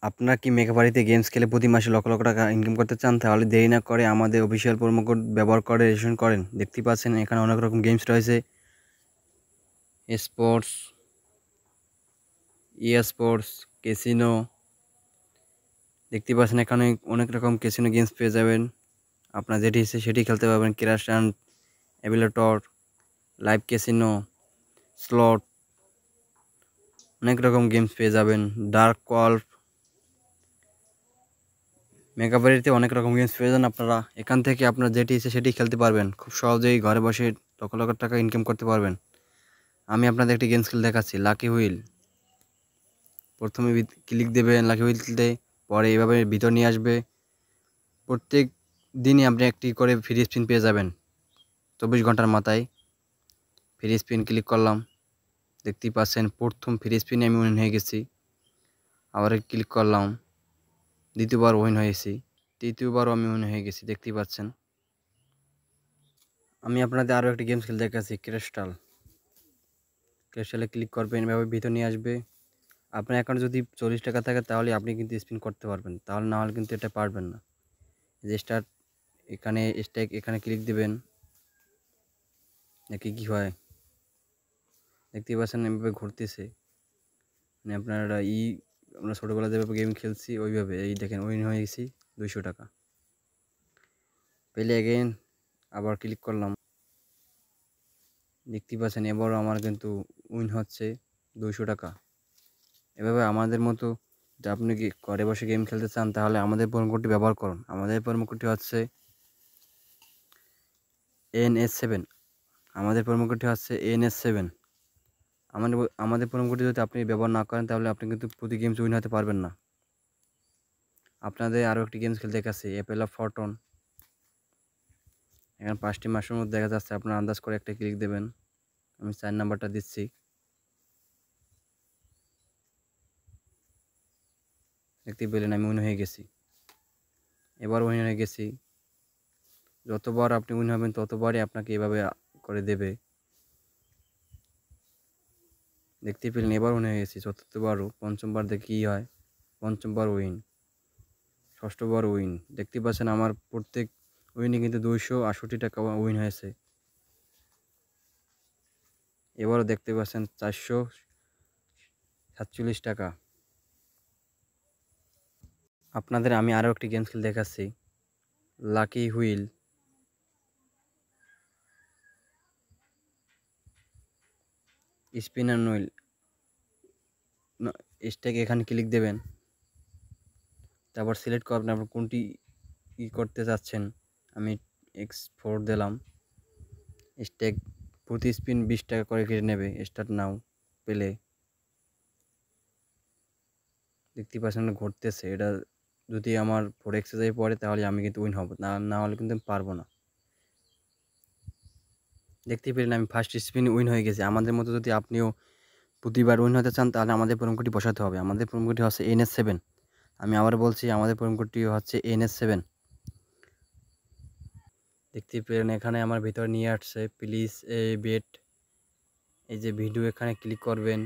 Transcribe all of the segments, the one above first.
আপনারা কি মেঘাবাড়িতে গেমস খেলে প্রতি মাসে লক্ষ লক্ষ টাকা ইনকাম করতে চান? তাহলে দেরি না করে আমাদের অফিসিয়াল প্রোমো কোড ব্যবহার করে রেজিস্ট্রেশন করেন। দেখতেই পাচ্ছেন এখানে অনেক রকম গেমস রয়েছে, স্পোর্টস, স্পোর্টস, ক্যাসিনো। দেখতে পাচ্ছেন এখানে অনেক রকম ক্যাসিনো গেমস পেয়ে যাবেন। আপনার যেটি ইচ্ছে সেটি খেলতে পারবেন। Crash and aviator, live casino, slot, অনেক রকম গেমস পেয়ে যাবেন। ডার্ক ওয়াল্ফ, মেঘাবাড়িতে অনেক রকম গেমস পেয়ে যান আপনারা। এখান থেকে আপনার যেটি ইচ্ছে সেটি খেলতে পারবেন। খুব সহজেই ঘরে বসে লক্ষ লক্ষ টাকা ইনকাম করতে পারবেন। আমি আপনাদের একটি গেমস খেলে দেখাচ্ছি, লাকি হুইল। প্রথমে ক্লিক দেবেন লাকি হুইলতে, পরে এভাবে ভিতর নিয়ে আসবে। প্রত্যেক দিনই আপনি একটি করে ফ্রি স্পিন পেয়ে যাবেন। 24 ঘন্টার মাথায় ফ্রি স্পিন ক্লিক করলাম। দেখতেই পাচ্ছেন প্রথম ফ্রি স্পিনে আমি উইন হয়ে গেছি। আবার ক্লিক করলাম, দ্বিতীয়বার উইন হয়েছি, তৃতীয়বারও আমি উইন হয়ে গেছি। দেখতেই পাচ্ছেন। আমি আপনাদের আরও একটি গেমস খেলে দেখাচ্ছি, ক্রিস্টালে ক্লিক করবেন, এভাবে ভিতর নিয়ে আসবে। আপনার অ্যাকাউন্টে যদি 40 টাকা থাকে তাহলে আপনি কিন্তু স্পিন করতে পারবেন, তাহলে না হলে কিন্তু এটা পারবেন না। যে স্টার্ট, এখানে স্টেক, এখানে ক্লিক দেবেন, দেখি কী হয়। দেখতেই পাচ্ছেন এভাবে ঘুরতেছে, মানে আপনারা আমরা ছোটোবেলা যেভাবে গেম খেলছি ওইভাবে। এই দেখেন উইন হয়ে গেছি 200 টাকা পেলে। এগেইন আবার ক্লিক করলাম, দেখতেই পাচ্ছেন এবারও আমার কিন্তু উইন হচ্ছে 200 টাকা। এভাবে আমাদের মতো যে আপনি কি ঘরে বসে গেম খেলতে চান তাহলে আমাদের প্রোমো কোডটি ব্যবহার করুন। আমাদের প্রোমো কোডটি হচ্ছে NS7। আমাদের প্রোমো কোডটি হচ্ছে NS7। আমাদের প্রোমো কোডটি যদি আপনি ব্যবহার না করেন তাহলে আপনি কিন্তু প্রতি গেমস উইন হতে পারবেন না। আপনাদের আরও একটি গেমস খেলতে দেখাচ্ছি, অ্যাপেল অফ ফরটন। এখানে 5টি মাসের মধ্যে দেখা যাচ্ছে, আপনার আন্দাজ করে একটা ক্লিক দেবেন। আমি 4 নাম্বারটা দিচ্ছি। দেখতে পেলেন আমি উইন হয়ে গেছি, এবার উইন হয়ে গেছি। যতবার আপনি উইন হবেন ততবারই আপনাকে এভাবে করে দেবে। দেখতে পেলেন এবার উইন হয়ে গেছি, চতুর্থবারও। পঞ্চমবার দেখি কী হয়, পঞ্চমবার উইন, ষষ্ঠবার উইন। দেখতে পাচ্ছেন আমার প্রত্যেক উইনে কিন্তু 268 টাকা উইন হয়েছে। এবারও দেখতে পাচ্ছেন 447 টাকা। আপনাদের আমি আরও একটি গেমস খেলে দেখাচ্ছি, lucky wheel. Spinner wheel, stake, এখানে ক্লিক দেবেন। তারপর সিলেক্ট করবেন আপনার কোনটি করতে চাচ্ছেন। আমি X4 দিলাম। স্টেক, প্রতি স্পিন 20 টাকা করে কেটে নেবে। স্টার্ট নাও পেলে। দেখতে পাচ্ছেন ঘুরতেছে। এটা যদি আমার 4x পড়ে তাহলে আমি কিন্তু উইন হব, না হলে কিন্তু আমি পারবো না। দেখতেই পেলেন আমি ফার্স্ট স্পিন উইন হয়ে গেছি। আমাদের মতো যদি আপনিও প্রতিবার উইন হতে চান তাহলে আমাদের প্রোমো কোডটি বসাতে হবে। আমাদের প্রোমো কোডটি হচ্ছে NS7। আমি আবার বলছি, আমাদের প্রোমো কোডটি হচ্ছে NS7। দেখতে পেলেন এখানে আমার ভিতরে নিয়ে আসছে, প্লিজ এ বেট। এই যে ভিডিও, এখানে ক্লিক করবেন।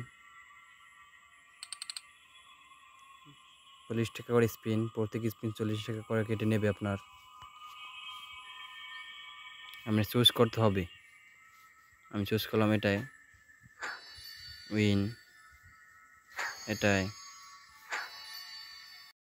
40 টাকা করে স্পিন, প্রত্যেক স্পিন 40 টাকা করে কেটে নেবে আপনার। আপনি চুজ করতে হবে। আমি চুজ করলাম এটাই উইন, এটাই।